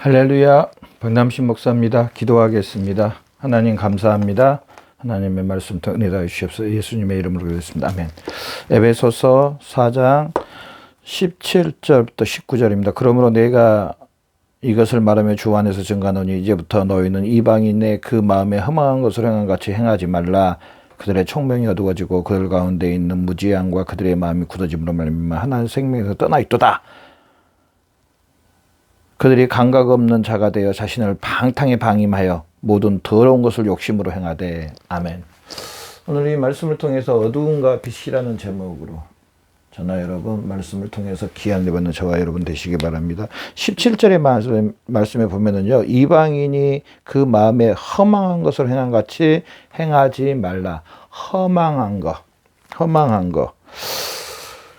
할렐루야, 박남신 목사입니다. 기도하겠습니다. 하나님 감사합니다. 하나님의 말씀 더 은혜다 주시옵소서. 예수님의 이름으로 기도했습니다. 아멘. 에베소서 4장 17절부터 19절입니다. 그러므로 내가 이것을 말하며 주 안에서 증거하노니 이제부터 너희는 이방인의 그 마음에 허망한 것을 행한 같이 행하지 말라. 그들의 총명이 어두워지고 그들 가운데 있는 무지함과 그들의 마음이 굳어짐으로 말미암아 하나님의 생명에서 떠나 있도다. 그들이 감각 없는 자가 되어 자신을 방탕에 방임하여 모든 더러운 것을 욕심으로 행하되. 아멘. 오늘 이 말씀을 통해서 어두움과 빛이라는 제목으로 저나 여러분 말씀을 통해서 귀한 받는 저와 여러분 되시기 바랍니다. 17절의 말씀에 보면은요, 이방인이 그 마음에 허망한 것을 행한 같이 행하지 말라. 허망한 거.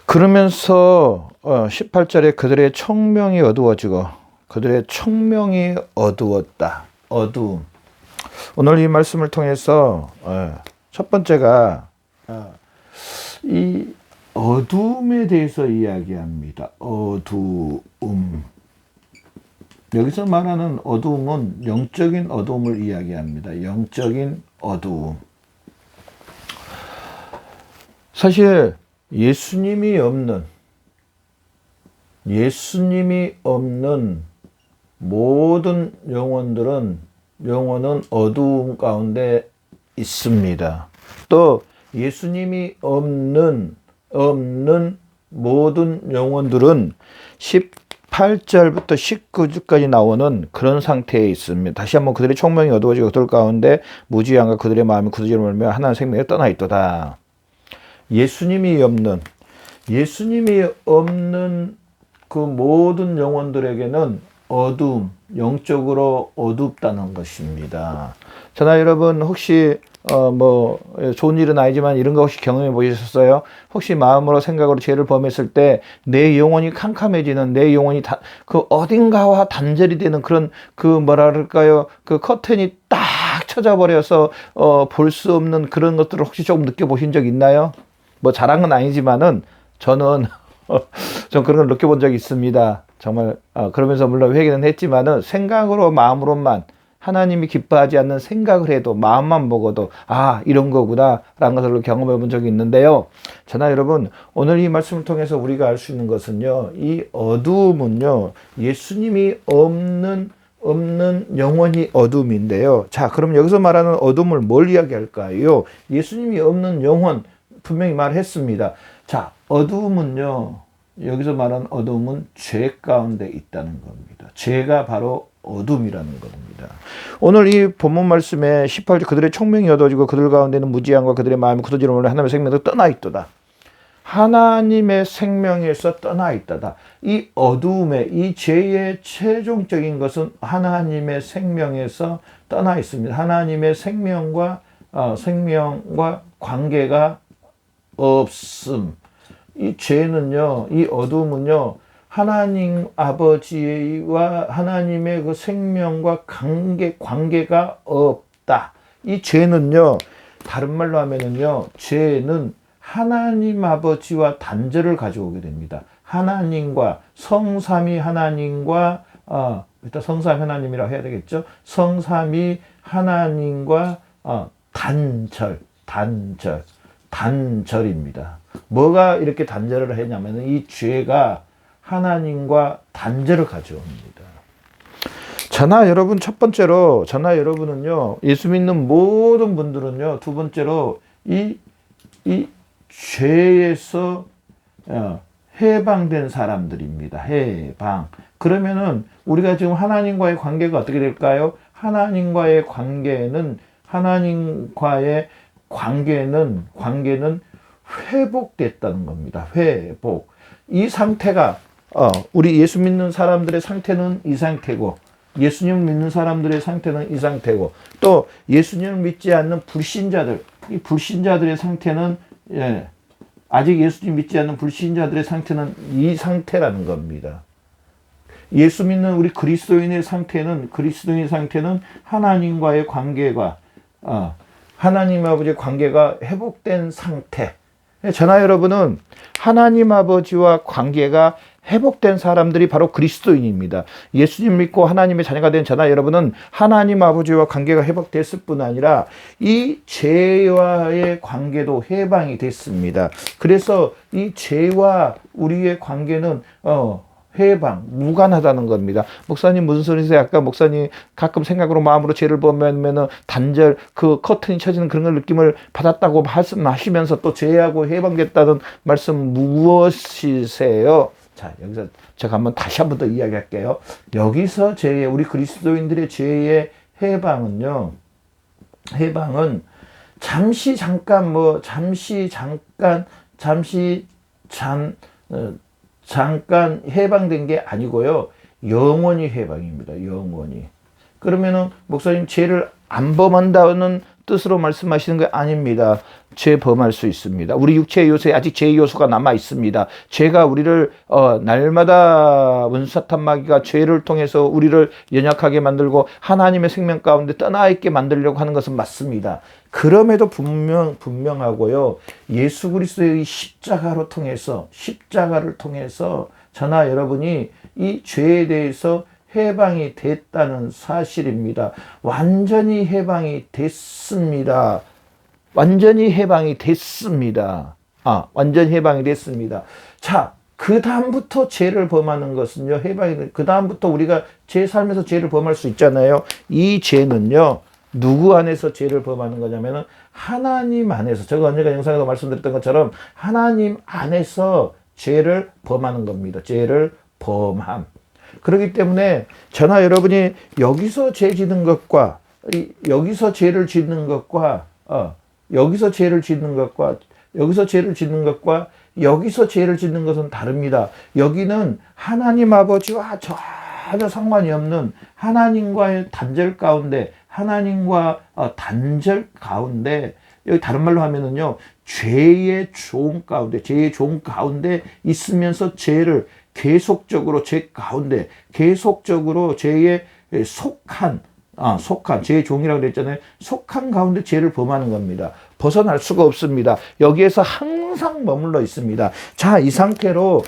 그러면서 18절에 그들의 총명이 어두워지고 그들의 총명이 어두웠다. 어두움. 오늘 이 말씀을 통해서 첫 번째가 이 어두움에 대해서 이야기합니다. 어두움. 여기서 말하는 어두움은 영적인 어두움을 이야기합니다. 영적인 어두움. 사실 예수님이 없는 모든 영혼은 어두움 가운데 있습니다. 또 예수님이 없는 모든 영혼들은 18절부터 19절까지 나오는 그런 상태에 있습니다. 다시 한번 그들의 총명이 어두워지고 그들 가운데 무지함과 그들의 마음이 굳어짐으로 말미암아 하나님의 생명에 떠나 있도다. 예수님이 없는 그 모든 영혼들에게는 어두움, 영적으로 어둡다는 것입니다. 저나 여러분 혹시 좋은 일은 아니지만 이런 거 혹시 경험해 보셨어요? 혹시 마음으로 생각으로 죄를 범했을 때 내 영혼이 캄캄해지는, 내 영혼이 그 어딘가와 단절이 되는 그런 그 커튼이 딱 쳐져버려서 볼 수 없는 그런 것들을 혹시 조금 느껴보신 적 있나요? 자랑은 아니지만은 저는 좀 그런 걸 느껴본 적이 있습니다. 정말 그러면서 물론 회개는 했지만은 생각으로 마음으로만 하나님이 기뻐하지 않는 생각을 해도 마음만 먹어도 이런 거구나 라는 것을 경험해 본 적이 있는데요. 저나 여러분 오늘 이 말씀을 통해서 우리가 알 수 있는 것은요, 이 어두움은요 예수님이 없는 영혼이 어둠인데요. 자, 그럼 여기서 말하는 어둠을 뭘 이야기할까요? 예수님이 없는 영혼 분명히 말했습니다. 자, 어두움은요, 여기서 말하는 어두움은 죄 가운데 있다는 겁니다. 죄가 바로 어둠이라는 겁니다. 오늘 이 본문 말씀에 18절 그들의 총명이 어두워지고 그들 가운데는 무지함과 그들의 마음이 굳어지므로 하나님의 생명에서 떠나 있도다. 하나님의 생명에서 떠나 있다다. 이 어두움의 이 죄의 최종적인 것은 하나님의 생명에서 떠나 있습니다. 하나님의 생명과 관계가 없음. 이 죄는요, 이 어두움은요, 하나님 아버지와 하나님의 그 생명과 관계가 없다. 이 죄는요, 다른 말로 하면은요, 죄는 하나님 아버지와 단절을 가져오게 됩니다. 하나님과, 성삼위 하나님과, 일단 성삼위 하나님이라고 해야 되겠죠? 성삼위 하나님과, 단절입니다. 뭐가 이렇게 단절을 했냐면 이 죄가 하나님과 단절을 가져옵니다. 저나 여러분은요, 예수 믿는 모든 분들은요, 두 번째로 이 죄에서 해방된 사람들입니다. 해방. 그러면은 우리가 지금 하나님과의 관계가 어떻게 될까요? 하나님과의 관계는 회복됐다는 겁니다. 회복. 이 상태가 우리 예수 믿는 사람들의 상태는 이 상태고, 예수님 믿는 사람들의 상태는 이 상태고, 또 예수님을 믿지 않는 이 불신자들의 상태는 아직 예수님 믿지 않는 불신자들의 상태는 이 상태라는 겁니다. 예수 믿는 우리 그리스도인의 상태는 하나님과의 관계가 하나님 아버지의 관계가 회복된 상태. 저나 여러분은 하나님 아버지와 관계가 회복된 사람들이 바로 그리스도인입니다. 예수님 믿고 하나님의 자녀가 된 저나 여러분은 하나님 아버지와 관계가 회복됐을 뿐 아니라 이 죄와의 관계도 해방이 됐습니다. 그래서 이 죄와 우리의 관계는 해방, 무관하다는 겁니다. 목사님 무슨 소리세요? 아까 목사님 가끔 생각으로 마음으로 죄를 보면은 단절, 그 커튼이 쳐지는 그런 걸 느낌을 받았다고 말씀하시면서 또 죄하고 해방됐다는 말씀 무엇이세요? 자, 여기서 제가 다시 한번 더 이야기할게요. 여기서 우리 그리스도인들의 죄의 해방은 잠깐 해방된 게 아니고요. 영원히 해방입니다. 영원히. 그러면은 목사님 죄를 안 범한다는 뜻으로 말씀하시는 게 아닙니다. 죄 범할 수 있습니다. 우리 육체의 요소에 아직 죄의 요소가 남아 있습니다. 죄가 우리를 날마다 원수사탄 마귀가 죄를 통해서 우리를 연약하게 만들고 하나님의 생명 가운데 떠나 있게 만들려고 하는 것은 맞습니다. 그럼에도 분명하고요. 예수 그리스도의 십자가를 통해서 저나 여러분이 이 죄에 대해서 해방이 됐다는 사실입니다. 완전히 해방이 됐습니다. 완전히 해방이 됐습니다. 자, 그 다음부터 죄를 범하는 것은요, 그 다음부터 우리가 제 삶에서 죄를 범할 수 있잖아요. 이 죄는요, 누구 안에서 죄를 범하는 거냐면은 하나님 안에서, 제가 언젠가 영상에도 말씀드렸던 것처럼 하나님 안에서 죄를 범하는 겁니다. 죄를 범함. 그렇기 때문에 저나 여러분이 여기서 죄 짓는 것과 여기서 죄를 짓는 것과 여기서 죄를 짓는 것과 여기서 죄를 짓는 것은 다릅니다. 여기는 하나님 아버지와 전혀 상관이 없는 하나님과의 단절 가운데 여기 다른 말로 하면은요, 죄의 종 가운데 있으면서 죄를 계속적으로 죄에 속한 죄의 종이라고 그랬잖아요. 속한 가운데 죄를 범하는 겁니다. 벗어날 수가 없습니다. 여기에서 항상 머물러 있습니다. 자, 이 상태로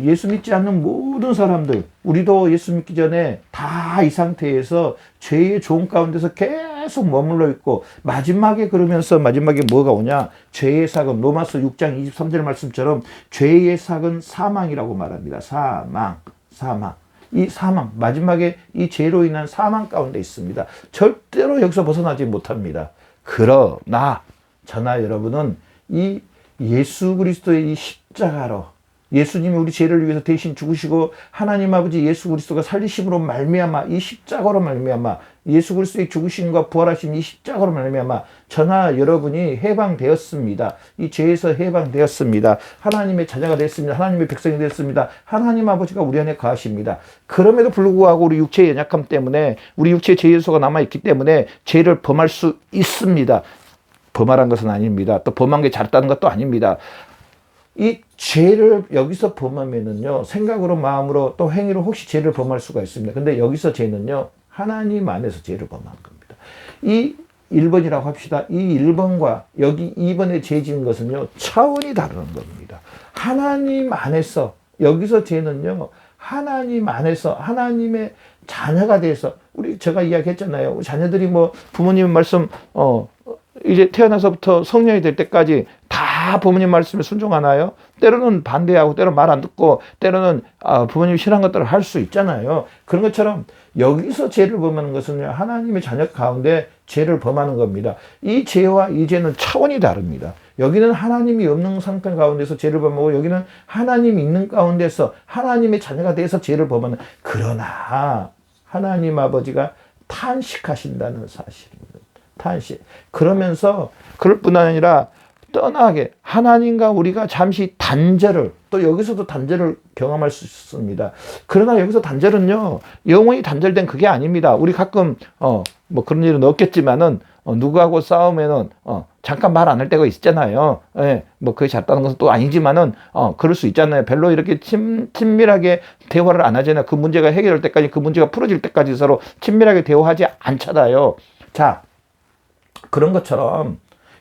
예수 믿지 않는 모든 사람들, 우리도 예수 믿기 전에 다 이 상태에서 죄의 종 가운데서 계속 머물러 있고, 마지막에 뭐가 오냐? 죄의 삭은, 로마서 6장 23절 말씀처럼 죄의 삭은 사망이라고 말합니다. 사망. 이 사망, 마지막에 이 죄로 인한 사망 가운데 있습니다. 절대로 여기서 벗어나지 못합니다. 그러나 저나 여러분은 이 예수 그리스도의 이 십자가로, 예수님이 우리 죄를 위해서 대신 죽으시고 하나님 아버지 예수 그리스도가 살리심으로 말미암아, 이 십자가로 말미암아, 예수 그리스도의 죽으심과 부활하심 이 십자가로 말미암아 저나 여러분이 해방되었습니다. 이 죄에서 해방되었습니다. 하나님의 자녀가 됐습니다. 하나님의 백성이 됐습니다. 하나님 아버지가 우리 안에 거하십니다. 그럼에도 불구하고 우리 육체의 연약함 때문에, 우리 육체의 죄 요소가 남아있기 때문에 죄를 범할 수 있습니다. 범하란 것은 아닙니다. 또 범한 게 잘했다는 것도 아닙니다. 이 죄를 여기서 범하면은요, 생각으로, 마음으로, 또 행위로 혹시 죄를 범할 수가 있습니다. 근데 여기서 죄는요, 하나님 안에서 죄를 범한 겁니다. 이 1번이라고 합시다. 이 1번과 여기 2번에 죄 지은 것은요, 차원이 다른 겁니다. 하나님 안에서, 여기서 죄는요, 하나님 안에서, 하나님의 자녀가 돼서, 제가 이야기했잖아요. 자녀들이 부모님 말씀, 이제 태어나서부터 성년이 될 때까지 다 부모님 말씀에 순종하나요? 때로는 반대하고, 때로는 말 안 듣고, 때로는 부모님이 싫어한 것들을 할 수 있잖아요. 그런 것처럼 여기서 죄를 범하는 것은 하나님의 자녀 가운데 죄를 범하는 겁니다. 이 죄와 이 죄는 차원이 다릅니다. 여기는 하나님이 없는 상태 가운데서 죄를 범하고, 여기는 하나님이 있는 가운데서 하나님의 자녀가 돼서 죄를 범하는, 그러나 하나님 아버지가 탄식하신다는 사실입니다. 탄식. 그러면서 그럴 뿐 아니라 떠나게 하나님과 우리가 잠시 단절을, 또 여기서도 단절을 경험할 수 있습니다. 그러나 여기서 단절은요, 영원히 단절된 그게 아닙니다. 우리 가끔 그런 일은 없겠지만은 누구하고 싸우면은 잠깐 말 안 할 때가 있잖아요. 예, 그게 잤다는 것은 또 아니지만은 그럴 수 있잖아요. 별로 이렇게 친밀하게 대화를 안 하잖아요. 그 문제가 해결될 때까지, 그 문제가 풀어질 때까지 서로 친밀하게 대화하지 않잖아요. 자, 그런 것처럼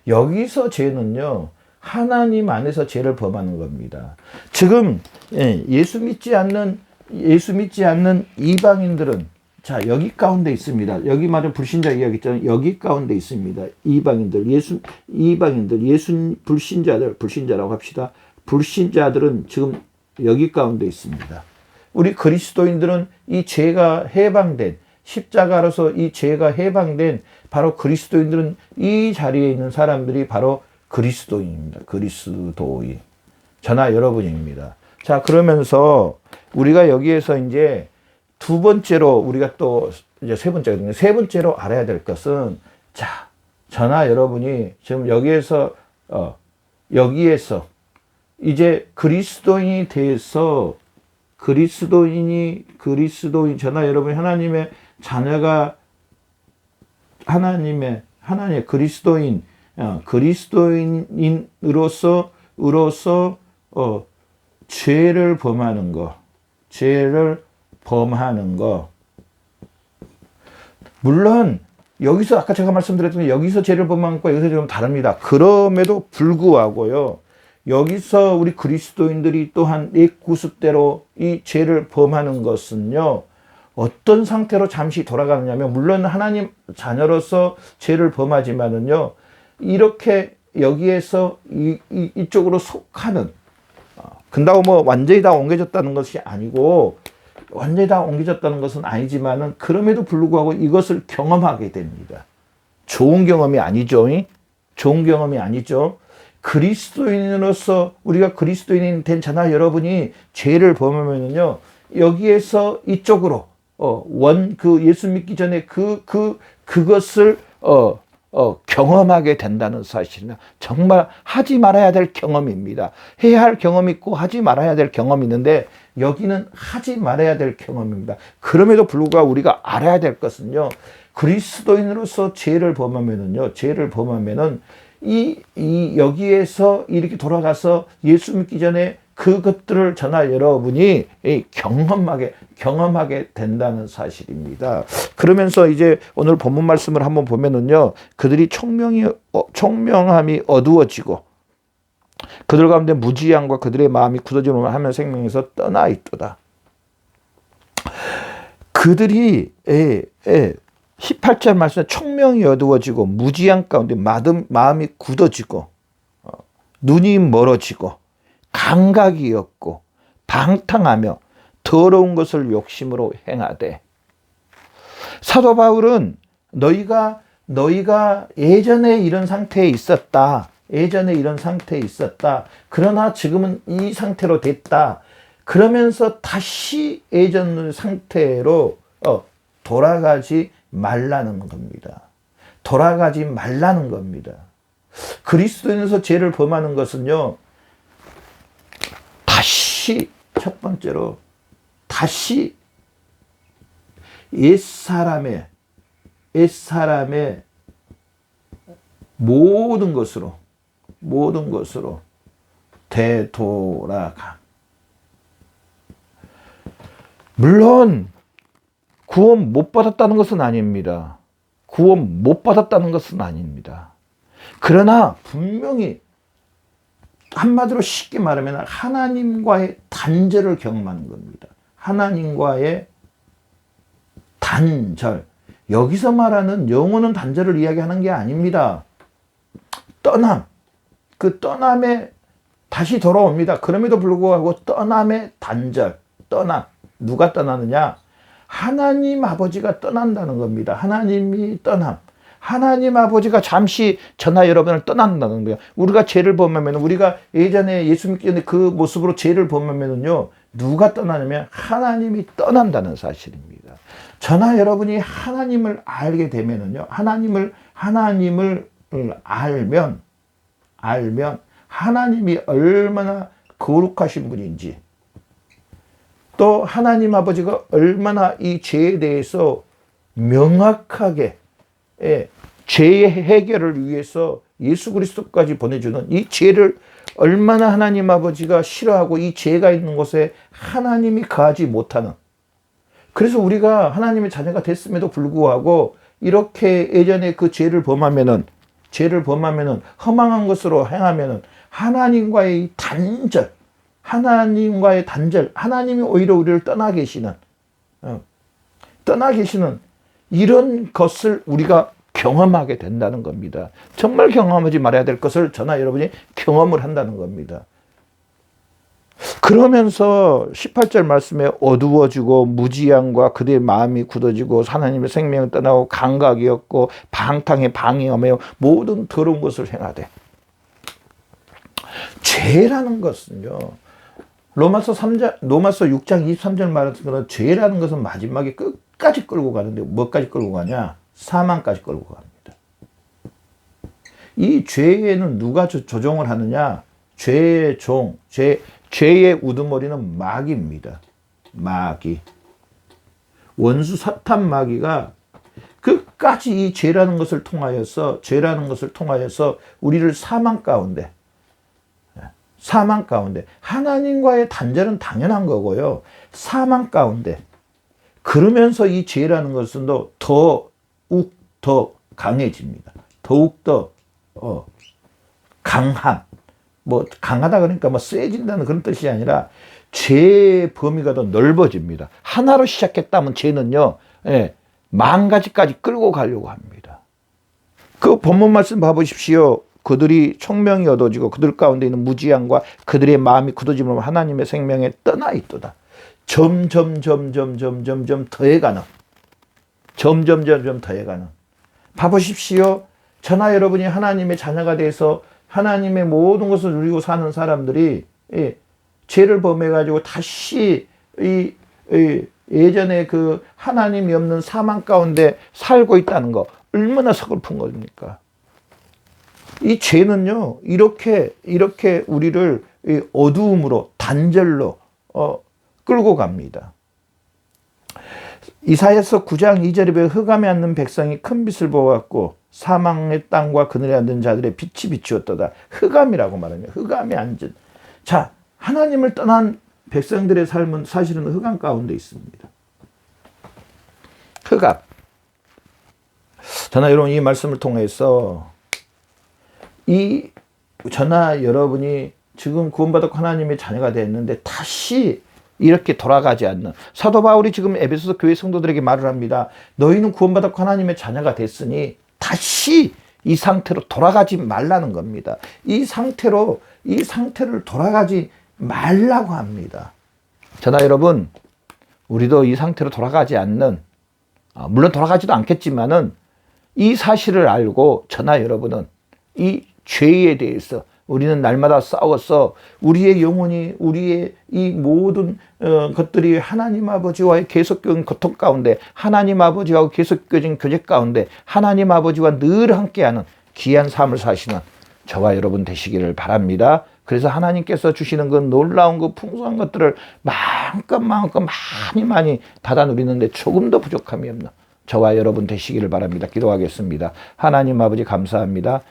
여기서 죄는요, 하나님 안에서 죄를 범하는 겁니다. 지금 예수 믿지 않는 이방인들은 자, 여기 가운데 있습니다. 여기 말은 불신자 이야기했잖아요. 여기 가운데 있습니다. 이방인들, 불신자라고 합시다. 불신자들은 지금 여기 가운데 있습니다. 우리 그리스도인들은 이 죄가 해방된, 십자가로서 이 죄가 해방된 바로 그리스도인들은 이 자리에 있는 사람들이 바로 그리스도인입니다. 그리스도인. 저나 여러분입니다. 자, 그러면서 우리가 여기에서 이제 두 번째로 우리가 또 이제 세 번째로 알아야 될 것은 자, 저나 여러분이 지금 여기에서 이제 그리스도인이 돼서 그리스도인 저나 여러분 하나님의 자녀가 하나님의 그리스도인으로서 죄를 범하는 거. 물론 여기서 아까 제가 말씀드렸던 여기서 죄를 범하는 것과 여기서 좀 다릅니다. 그럼에도 불구하고요. 여기서 우리 그리스도인들이 또한 이 구습대로 이 죄를 범하는 것은요. 어떤 상태로 잠시 돌아가느냐면 물론 하나님 자녀로서 죄를 범하지만은요. 이렇게 여기에서 이쪽으로 속하는 근다고 뭐 완전히 다 옮겨졌다는 것이 아니고 완전히 다 옮겨졌다는 것은 아니지만은 그럼에도 불구하고 이것을 경험하게 됩니다. 좋은 경험이 아니죠. 좋은 경험이 아니죠. 그리스도인으로서 우리가 그리스도인이 된 저나 여러분이 죄를 범하면은요. 여기에서 이쪽으로 예수 믿기 전에 그것을 경험하게 된다는 사실은 정말 하지 말아야 될 경험입니다. 해야 할 경험이 있고 하지 말아야 될 경험이 있는데 여기는 하지 말아야 될 경험입니다. 그럼에도 불구하고 우리가 알아야 될 것은요. 그리스도인으로서 죄를 범하면은 여기에서 이렇게 돌아가서 예수 믿기 전에 그것들을 저나 여러분이 경험하게 된다는 사실입니다. 그러면서 이제 오늘 본문 말씀을 한번 보면은요, 그들이 총명함이 어두워지고 그들 가운데 무지함과 그들의 마음이 굳어짐을 하며 생명에서 떠나 있도다. 그들이 18절 말씀에 총명이 어두워지고 무지함 가운데 마음이 굳어지고 눈이 멀어지고 감각이 없고 방탕하며 더러운 것을 욕심으로 행하되. 사도 바울은 너희가 예전에 이런 상태에 있었다. 그러나 지금은 이 상태로 됐다. 그러면서 다시 예전 상태로 돌아가지 말라는 겁니다. 그리스도인에서 죄를 범하는 것은요. 첫 번째로 다시 옛사람의 모든 것으로 되돌아가. 물론 구원 못 받았다는 것은 아닙니다. 그러나 분명히 한마디로 쉽게 말하면 하나님과의 단절을 경험하는 겁니다. 하나님과의 단절. 여기서 말하는 영원한 단절을 이야기하는 게 아닙니다. 떠남. 그 떠남에 다시 돌아옵니다. 그럼에도 불구하고 떠남의 단절. 누가 떠나느냐? 하나님 아버지가 떠난다는 겁니다. 하나님이 떠남. 하나님 아버지가 잠시 저나 여러분을 떠난다는 거예요. 우리가 죄를 범하면, 우리가 예전에 예수 믿기 전에 그 모습으로 죄를 범하면요, 누가 떠나냐면 하나님이 떠난다는 사실입니다. 저나 여러분이 하나님을 알게 되면요, 하나님을 알면 하나님이 얼마나 거룩하신 분인지, 또 하나님 아버지가 얼마나 이 죄에 대해서 명확하게 죄의 해결을 위해서 예수 그리스도까지 보내주는 이 죄를 얼마나 하나님 아버지가 싫어하고 이 죄가 있는 곳에 하나님이 거하지 못하는. 그래서 우리가 하나님의 자녀가 됐음에도 불구하고 이렇게 예전에 그 죄를 범하면은 허망한 것으로 행하면은 하나님과의 단절, 하나님이 오히려 우리를 떠나 계시는 이런 것을 우리가 경험하게 된다는 겁니다. 정말 경험하지 말아야 될 것을 저나 여러분이 경험을 한다는 겁니다. 그러면서 18절 말씀에 어두워지고 무지함과 그들의 마음이 굳어지고 하나님의 생명을 떠나고 감각이 없고 방탕에 방해하며 모든 더러운 것을 행하되. 죄라는 것은요, 로마서 6장 23절 말하는 것은 죄라는 것은 마지막에 끝까지 끌고 가는데 뭐까지 끌고 가냐? 사망까지 끌고 갑니다. 이 죄에는 누가 조종을 하느냐? 죄의 종, 죄의 우두머리는 마귀입니다. 마귀. 원수 사탄 마귀가 끝까지 이 죄라는 것을 통하여서 우리를 사망 가운데 하나님과의 단절은 당연한 거고요. 사망 가운데 그러면서 이 죄라는 것은 더욱 더 강해집니다. 더욱 더 강함. 강하다 그러니까 세진다는 그런 뜻이 아니라 죄의 범위가 더 넓어집니다. 하나로 시작했다면 죄는요, 만 가지까지 끌고 가려고 합니다. 그 본문 말씀 봐보십시오. 그들이 총명이 어두워지고 그들 가운데 있는 무지함과 그들의 마음이 굳어짐으로 하나님의 생명에 떠나 있도다. 점점 더해가는. 봐보십시오. 저나 여러분이 하나님의 자녀가 돼서 하나님의 모든 것을 누리고 사는 사람들이 죄를 범해가지고 다시 예전에 그 하나님이 없는 사망 가운데 살고 있다는 거 얼마나 서글픈 겁니까? 이 죄는요, 이렇게 우리를 어두움으로, 단절로 끌고 갑니다. 이사야서 9장 2절에 보면 흑암에 앉는 백성이 큰 빛을 보았고 사망의 땅과 그늘에 앉은 자들의 빛이 비추었도다. 흑암이라고 말합니다. 흑암에 앉은. 자, 하나님을 떠난 백성들의 삶은 사실은 흑암 가운데 있습니다. 흑암. 저나 여러분 이 말씀을 통해서 저나 여러분이 지금 구원받았고 하나님의 자녀가 됐는데 다시 이렇게 돌아가지 않는, 사도 바울이 지금 에베소서 교회 성도들에게 말을 합니다. 너희는 구원받았고 하나님의 자녀가 됐으니 다시 이 상태로 돌아가지 말라는 겁니다. 이 상태를 돌아가지 말라고 합니다. 저나 여러분, 우리도 이 상태로 돌아가지 않는, 물론 돌아가지도 않겠지만은 이 사실을 알고 저나 여러분은 이 죄에 대해서 우리는 날마다 싸워서 우리의 영혼이, 우리의 이 모든 것들이 하나님 아버지와의 계속적인 고통 가운데, 하나님 아버지와 계속적인 교제 가운데 하나님 아버지와 늘 함께하는 귀한 삶을 사시는 저와 여러분 되시기를 바랍니다. 그래서 하나님께서 주시는 그 놀라운 그 풍성한 것들을 마음껏 많이 받아 누리는데 조금도 부족함이 없는 저와 여러분 되시기를 바랍니다. 기도하겠습니다. 하나님 아버지 감사합니다.